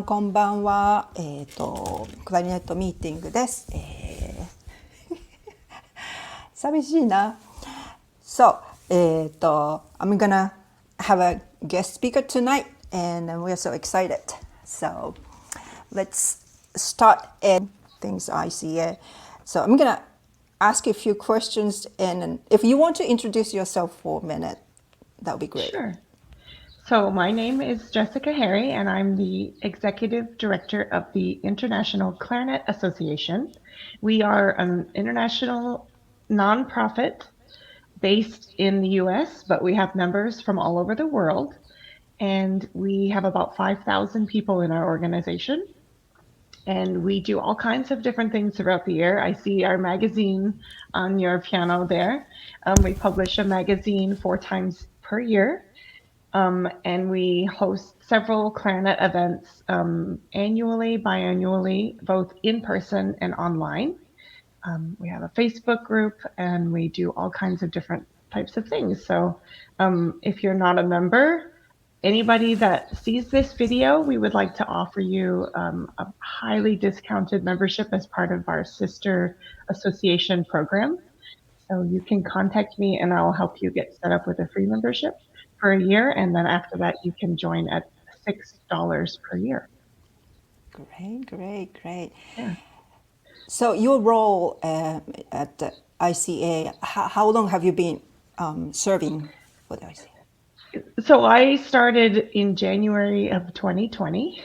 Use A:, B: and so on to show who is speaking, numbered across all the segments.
A: こんばんは。クラリネットミーティングです。寂しいな。So, I'm gonna have a guest speaker tonight, and we're so excited. So, let's start in things ICA. So, I'm gonna ask you a few questions, and if you want to introduce yourself for a minute, that would be great.
B: Sure. So my name is Jessica Harrie, and I'm the Executive Director of the International Clarinet Association. We are an international nonprofit based in the US, but we have members from all over the world. And we have about 5,000 people in our organization. And we do all kinds of different things throughout the year. I see our magazine on your piano there. We publish a magazine 4 times per year. And we host several clarinet events annually, biannually, both in person and online. We have a Facebook group, and we do all kinds of different types of things. So if you're not a member, anybody that sees this video, we would like to offer you a highly discounted membership as part of our sister association program. So you can contact me, and I'll help you get set up with a free membership for a year, and then after that you can join at $6 per year.
A: Great.
B: Yeah.
A: So your role at the ICA, how long have you been serving for the ICA?
B: So I started in January of 2020.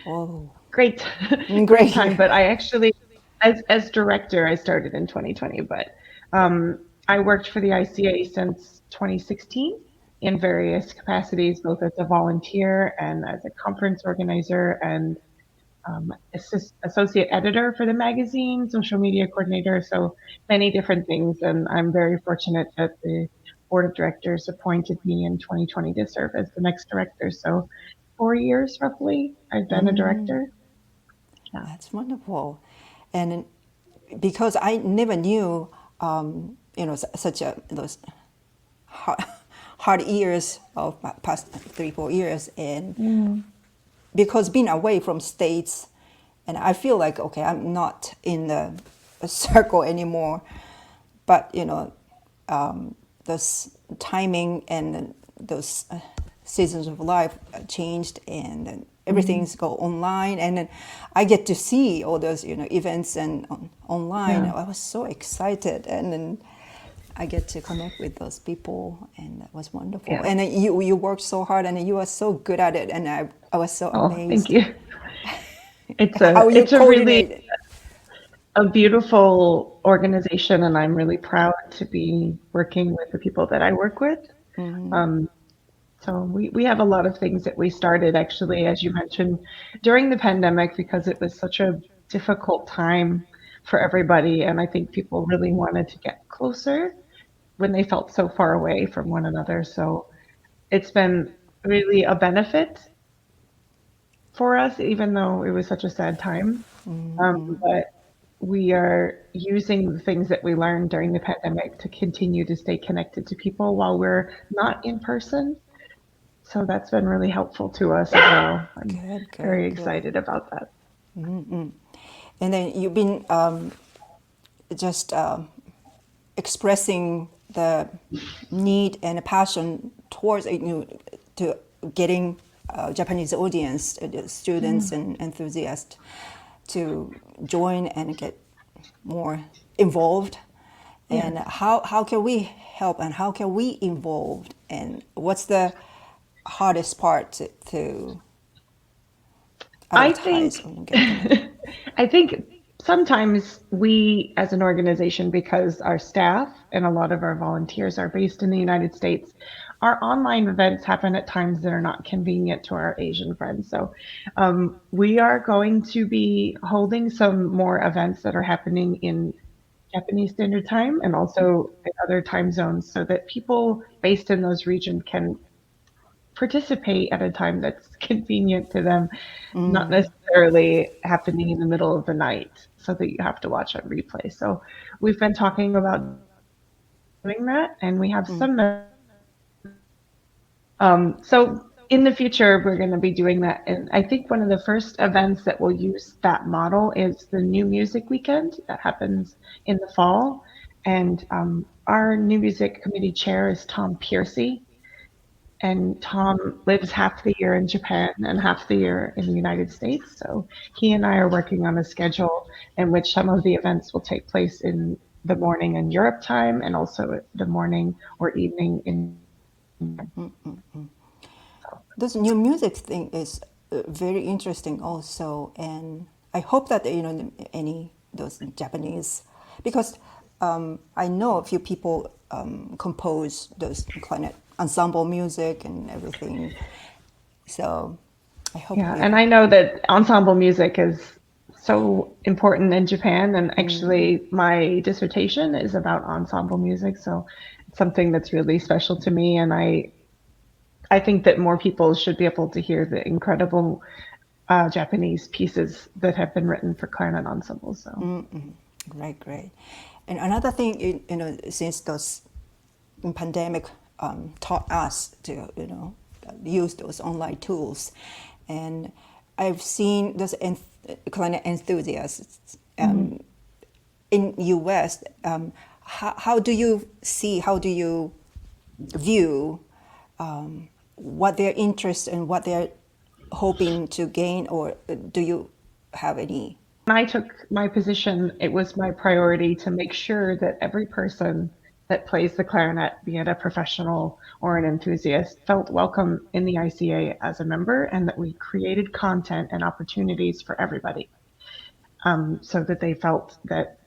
A: Oh,
B: Great time. But I actually, as director, I started in 2020. But I worked for the ICA since 2016 in various capacities, both as a volunteer and as a conference organizer and associate editor for the magazine, social media coordinator, so many different things. And I'm very fortunate that the board of directors appointed me in 2020 to serve as the next director. So 4 years roughly I've been a director.
A: Yeah. That's wonderful. And because I never knew, such those hard years of past 3-4 years, and because being away from States, and I feel like, okay, I'm not in the circle anymore, but this timing and those seasons of life changed, and then everything's go online, and then I get to see all those events and online. I was so excited, and then I get to connect with those people, and that was wonderful. Yeah. And you worked so hard, and you are so good at it, and I was so amazed.
B: Thank you. It's a really a beautiful organization, and I'm really proud to be working with the people that I work with. So we have a lot of things that we started, actually, as you mentioned, during the pandemic, because it was such a difficult time for everybody, and I think people really wanted to get closer when they felt so far away from one another. So it's been really a benefit for us, even though it was such a sad time. But we are using the things that we learned during the pandemic to continue to stay connected to people while we're not in person. So that's been really helpful to us as well. I'm very excited about that.
A: And then you've been just expressing the need and the passion towards to getting Japanese audience, students and enthusiasts to join and get more involved. And how can we help, and how can we involve, and what's the hardest part to advertise?
B: I think sometimes we as an organization, because our staff and a lot of our volunteers are based in the United States, our online events happen at times that are not convenient to our Asian friends. So we are going to be holding some more events that are happening in Japanese Standard Time and also in other time zones, so that people based in those regions can participate at a time that's convenient to them, not necessarily happening in the middle of the night so that you have to watch a replay. So we've been talking about doing that, and we have some. So in the future, we're going to be doing that. And I think one of the first events that will use that model is the New Music Weekend that happens in the fall. And our New Music Committee chair is Tom Piercy. And Tom lives half the year in Japan and half the year in the United States. So he and I are working on a schedule in which some of the events will take place in the morning in Europe time and also the morning or evening in.
A: This new music thing is very interesting also, and I hope that any those Japanese, because I know a few people compose those clarinet ensemble music and everything. So I hope.
B: Yeah, and I know that ensemble music is so important in Japan, and actually my dissertation is about ensemble music, so it's something that's really special to me, and I think that more people should be able to hear the incredible Japanese pieces that have been written for clarinet ensembles. So.
A: Great. And another thing, since those pandemic taught us to, use those online tools, and I've seen those clarinet enthusiasts in U.S. How do you view what their interest and what they're hoping to gain, or do you have any?
B: When I took my position, it was my priority to make sure that every person that plays the clarinet, be it a professional or an enthusiast, felt welcome in the ICA as a member, and that we created content and opportunities for everybody, so that they felt that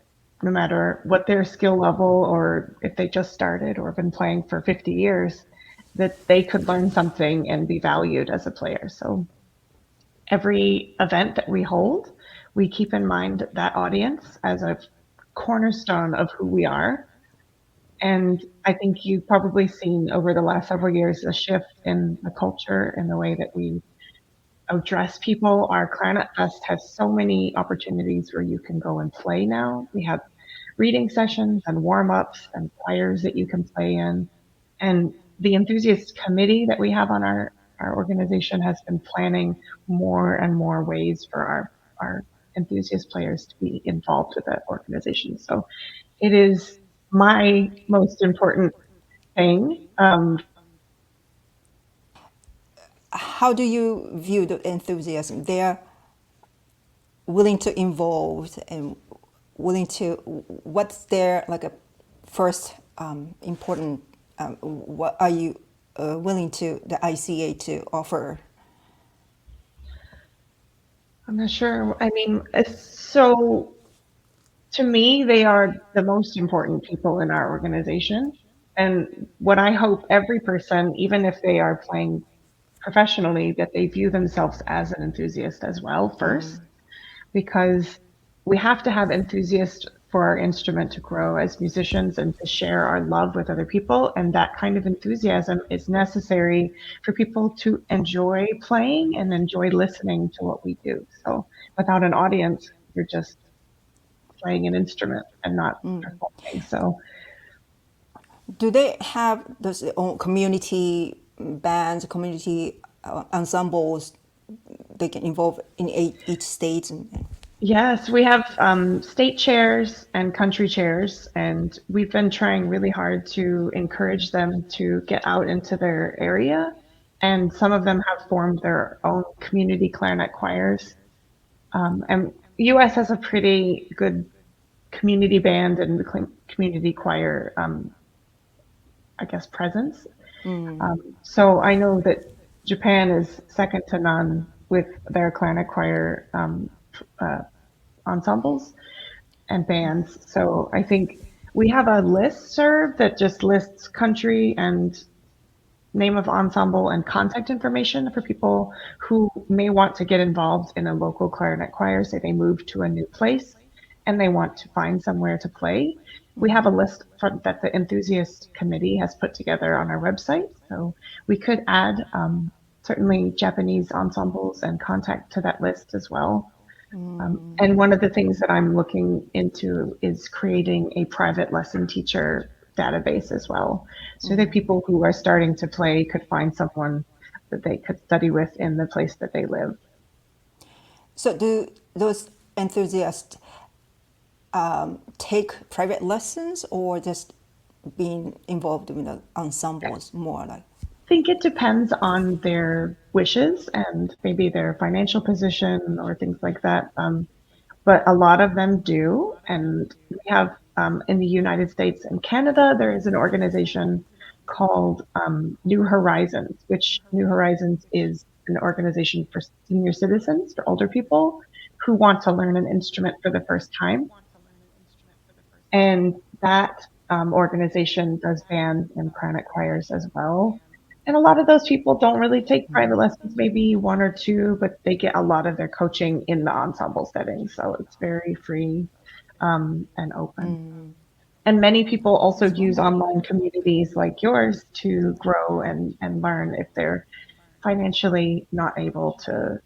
B: no matter what their skill level, or if they just started or been playing for 50 years, that they could learn something and be valued as a player. So every event that we hold, we keep in mind that audience as a cornerstone of who we are. And I think you've probably seen over the last several years a shift in the culture and the way that we address people. Our Clarinet Fest has so many opportunities where you can go and play now. We have reading sessions and warm-ups and choirs that you can play in. And the enthusiast committee that we have on our organization has been planning more and more ways for our enthusiast players to be involved with that organization. So it is my most important thing.
A: How do you view the enthusiasm? They're willing to involve and willing to, what's their a first important, what are you willing to the ICA to offer?
B: I'm not sure. I mean, so to me, they are the most important people in our organization. And what I hope every person, even if they are playing professionally, that they view themselves as an enthusiast as well first, because we have to have enthusiasts for our instrument to grow as musicians and to share our love with other people. And that kind of enthusiasm is necessary for people to enjoy playing and enjoy listening to what we do. So without an audience, you're just playing an instrument and not performing. So
A: do they have those own community bands, community ensembles they can involve in each state?
B: Yes, we have state chairs and country chairs, and we've been trying really hard to encourage them to get out into their area. And some of them have formed their own community clarinet choirs. And US has a pretty good community band and community choir, I guess, presence. So I know that Japan is second to none with their clarinet choir ensembles and bands. So I think we have a listserv that just lists country and name of ensemble and contact information for people who may want to get involved in a local clarinet choir. Say they move to a new place and they want to find somewhere to play. We have a list that the enthusiast committee has put together on our website. So we could add certainly Japanese ensembles and contact to that list as well. And one of the things that I'm looking into is creating a private lesson teacher database as well, so that people who are starting to play could find someone that they could study with in the place that they live.
A: So do those enthusiasts take private lessons or just being involved in the ensembles more like?
B: I think it depends on their wishes and maybe their financial position or things like that. But a lot of them do. And we have in the United States and Canada, there is an organization called New Horizons, which New Horizons is an organization for senior citizens, for older people who want to learn an instrument for the first time. And that organization does band and clarinet choirs as well. And a lot of those people don't really take private lessons, maybe one or two, but they get a lot of their coaching in the ensemble setting. So it's very free and open. And many people also use online communities like yours to grow and learn if they're financially not able to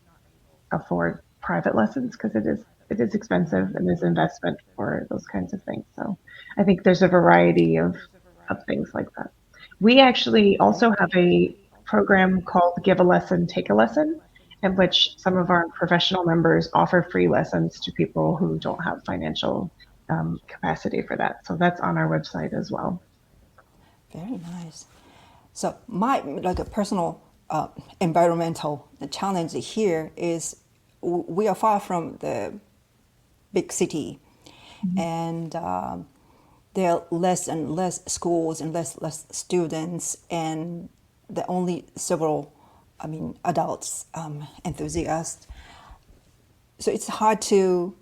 B: afford private lessons, because it is expensive and is investment for those kinds of things. So I think there's a variety of things like that. We actually also have a program called Give a Lesson, Take a Lesson, in which some of our professional members offer free lessons to people who don't have financial capacity for that. So that's on our website as well.
A: Very nice. So my like a personal environmental challenge here is we are far from the big city, and there are less and less schools and less students, and the only several, adults enthusiasts. So it's hard to,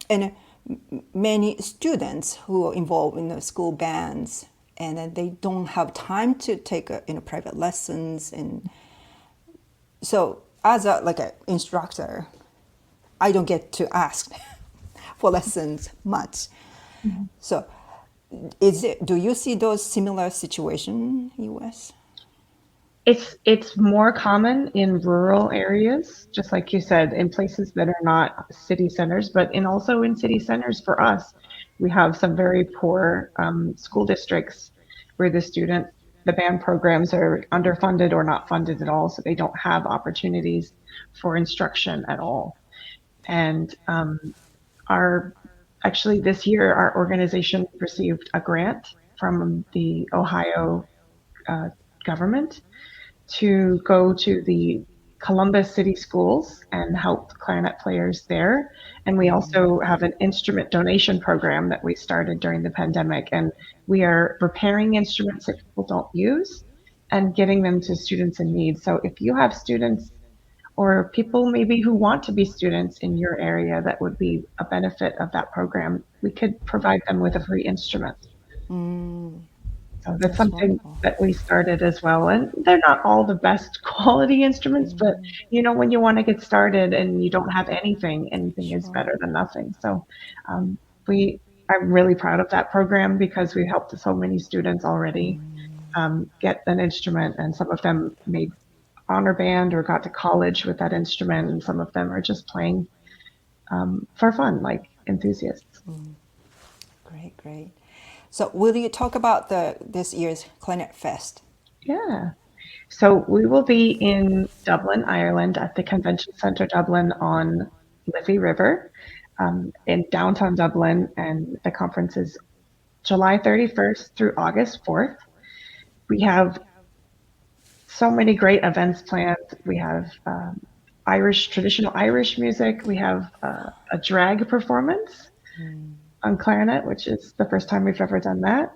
A: and many students who are involved in the school bands, and then they don't have time to take private lessons, and so as an instructor, I don't get to ask for lessons much. So do you see those similar situations in US?
B: It's more common in rural areas, just like you said, in places that are not city centers, but also in city centers for us, we have some very poor school districts where the band programs are underfunded or not funded at all, so they don't have opportunities for instruction at all. And actually this year, our organization received a grant from the Ohio government to go to the Columbus City Schools and help clarinet players there. And we also have an instrument donation program that we started during the pandemic. And we are repairing instruments that people don't use and getting them to students in need. So if you have students or people maybe who want to be students in your area that would be a benefit of that program, we could provide them with a free instrument. So that's something wonderful that we started as well. And they're not all the best quality instruments, but when you want to get started and you don't have anything is better than nothing. So I'm really proud of that program because we helped so many students already get an instrument, and some of them made honor band or got to college with that instrument, and some of them are just playing for fun, like enthusiasts.
A: Great. So will you talk about this year's ClarinetFest?
B: Yeah. So we will be in Dublin, Ireland at the Convention Centre Dublin on Liffey River in downtown Dublin, and the conference is July 31st through August 4th. We have so many great events planned. We have traditional Irish music. We have a drag performance on clarinet, which is the first time we've ever done that.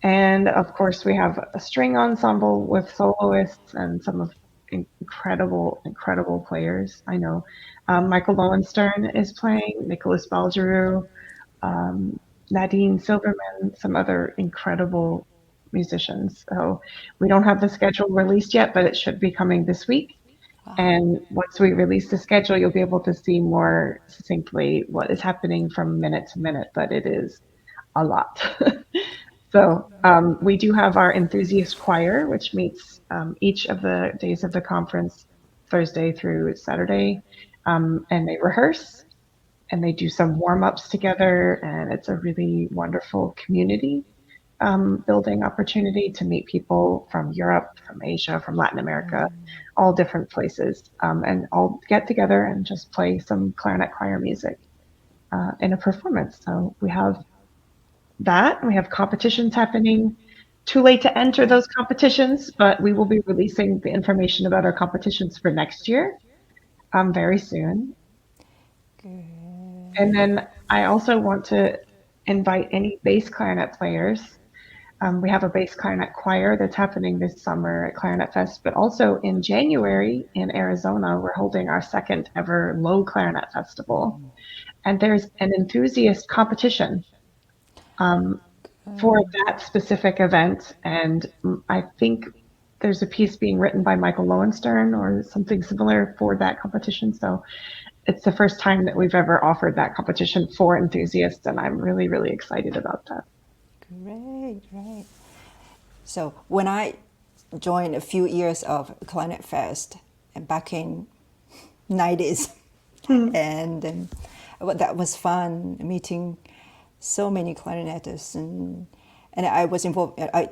B: And of course, we have a string ensemble with soloists and some of incredible players. I know Michael Lowenstern is playing, Nicholas Balgeroux, Nadine Silverman, some other incredible musicians. So we don't have the schedule released yet, but it should be coming this week. Wow. And once we release the schedule, you'll be able to see more succinctly what is happening from minute to minute, but it is a lot. So we do have our enthusiast choir, which meets each of the days of the conference, Thursday through Saturday, and they rehearse and they do some warm-ups together, and it's a really wonderful community. building opportunity to meet people from Europe, from Asia, from Latin America, all different places, and all get together and just play some clarinet choir music in a performance. So we have that. We have competitions happening. Too late to enter those competitions, but we will be releasing the information about our competitions for next year very soon. And then I also want to invite any bass clarinet players. We have a bass clarinet choir that's happening this summer at ClarinetFest, but also in January in Arizona, we're holding our second ever low clarinet festival. And there's an enthusiast competition for that specific event. And I think there's a piece being written by Michael Lowenstern or something similar for that competition. So it's the first time that we've ever offered that competition for enthusiasts, and I'm really, really excited about that.
A: Great, great. So when I joined a few years of ClarinetFest back in 90s, and well, that was fun meeting so many clarinetists, and I was involved. I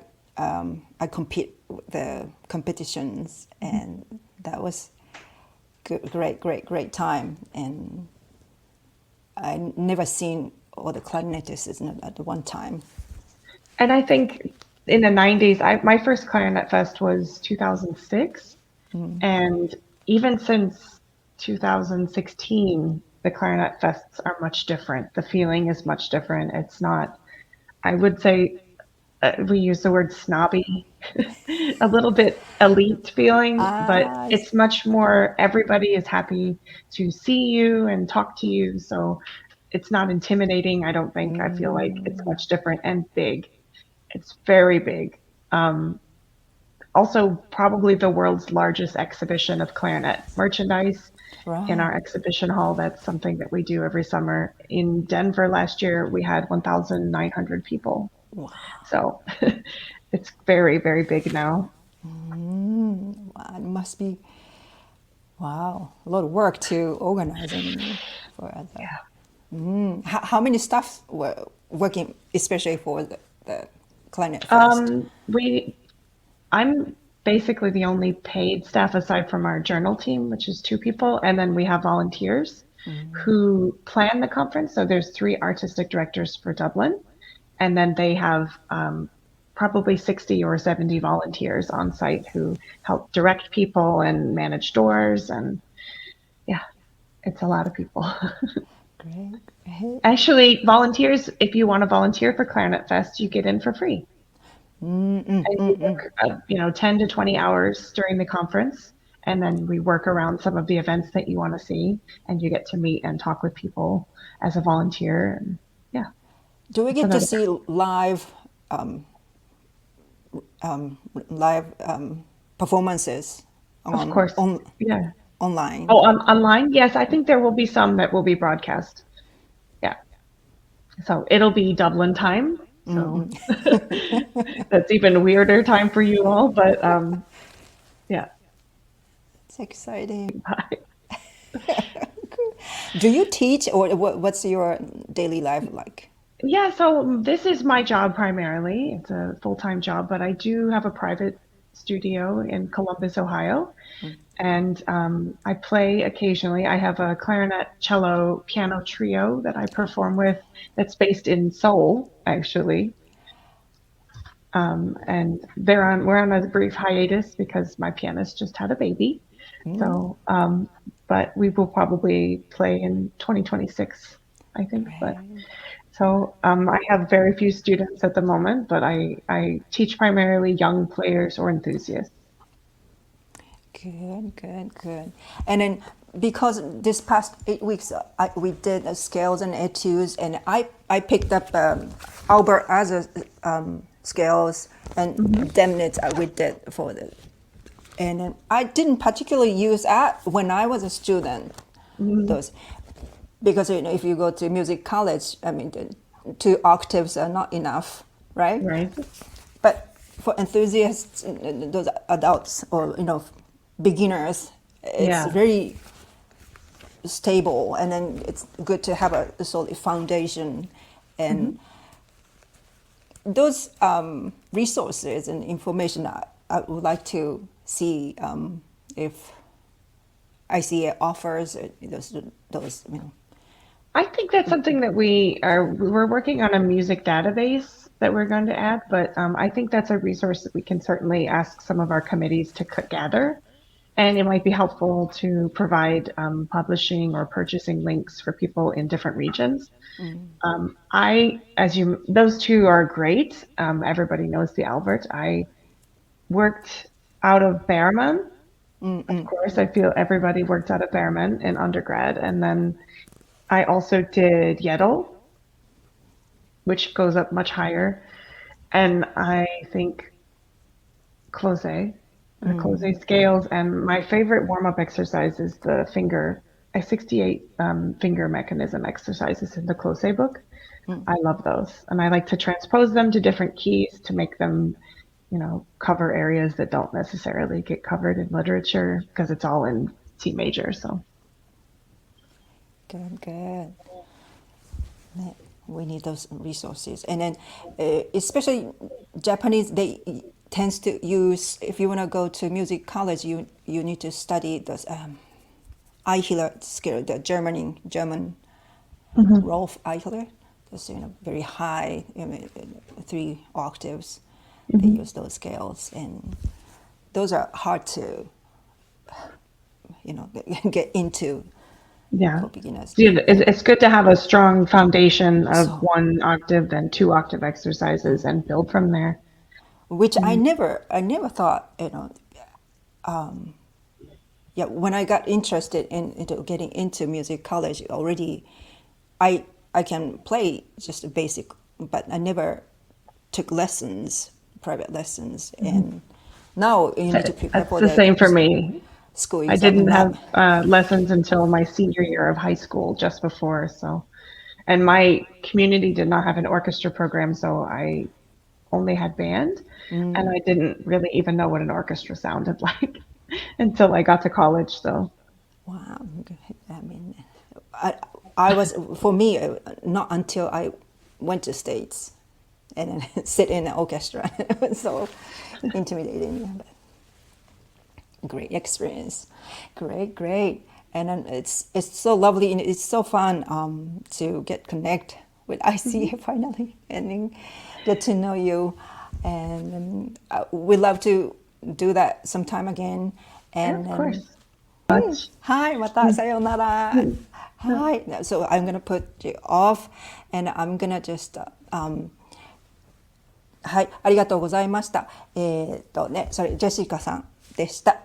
A: compete with the competitions, and that was great time. And I never seen all the clarinetists at one time.
B: And I think in the 90s, my first Clarinet Fest was 2006. And even since 2016, the Clarinet Fests are much different. The feeling is much different. It's not, I would say, we use the word snobby, a little bit elite feeling, but it's much more, everybody is happy to see you and talk to you. So it's not intimidating, I don't think. I feel like it's much different and big. It's very big. Also, probably the world's largest exhibition of clarinet merchandise in our exhibition hall. That's something that we do every summer. In Denver last year, we had 1,900 people.
A: Wow.
B: So it's very, very big now.
A: Wow, it must be, a lot of work to organize for us.
B: Yeah.
A: How many staff were working, especially for the Clarinet Fest?
B: I'm basically the only paid staff aside from our journal team, which is 2 people, and then we have volunteers who plan the conference. So there's 3 artistic directors for Dublin, and then they have probably 60 or 70 volunteers on site who help direct people and manage doors, and it's a lot of people.
A: Great.
B: Actually, volunteers, if you want to volunteer for Clarinet Fest, you get in for free. And you work, 10 to 20 hours during the conference, and then we work around some of the events that you want to see, and you get to meet and talk with people as a volunteer. And
A: do we get to see live performances?
B: Of course.
A: Online.
B: Oh, online? Yes, I think there will be some that will be broadcast. Yeah. So it'll be Dublin time. So that's even weirder time for you all, but
A: It's exciting. Do you teach, or what's your daily life like?
B: Yeah, so this is my job primarily. It's a full-time job, but I do have a private studio in Columbus, Ohio. And I play occasionally. I have a clarinet, cello, piano trio that I perform with that's based in Seoul, actually. And we're on a brief hiatus because my pianist just had a baby. So, but we will probably play in 2026, I think. But so I have very few students at the moment, but I teach primarily young players or enthusiasts.
A: Good. And then because this past 8 weeks we did scales and etudes, and I picked up Albert Azar scales and Demnitz we did for the, and I didn't particularly use that when I was a student. Those, because if you go to music college, I mean, the 2 octaves are not enough, right?
B: Right.
A: But for enthusiasts, those adults or beginners, it's very stable, and then it's good to have a solid foundation. And those resources and information, I would like to see if ICA offers those.
B: I think that's something that we're working on a music database that we're going to add, but I think that's a resource that we can certainly ask some of our committees to gather. And it might be helpful to provide publishing or purchasing links for people in different regions. Those two are great. Everybody knows the Albert. I worked out of Berman. Of course, I feel everybody worked out of Berman in undergrad. And then I also did Yedel, which goes up much higher. And I think Close, the Close scales. And my favorite warm-up exercise is the 68 finger mechanism exercises in the Close book. I love those. And I like to transpose them to different keys to make them, cover areas that don't necessarily get covered in literature because it's all in C major. So
A: good. We need those resources. And then especially Japanese, they tends to use, if you want to go to music college, you need to study those Eichler scale, the German Rolf Eichler. That's very high, 3 octaves. They use those scales, and those are hard to, get into. For beginners.
B: It's good to have a strong foundation of 1 octave, then 2 octave exercises, and build from there.
A: Which I never thought, when I got interested into getting into music college already, I can play just a basic, but I never took private lessons, and now you need to prepare for that.
B: It's the same for me.
A: School
B: I didn't have lessons until my senior year of high school, just before. And my community did not have an orchestra program, so I only had band, and I didn't really even know what an orchestra sounded like until I got to college. So,
A: wow. I mean, I was, for me, not until I went to States and then sit in an orchestra. It was so intimidating. But great experience. Great. And then it's so lovely and it's so fun to get connect with ICA finally and then get to know you. And we'd love to do that sometime again. And
B: of course.
A: Hi, mata sayonara. Hi. So I'm gonna put you off, and I'm gonna just はい、ありがとうございました。それジェシカさんでした。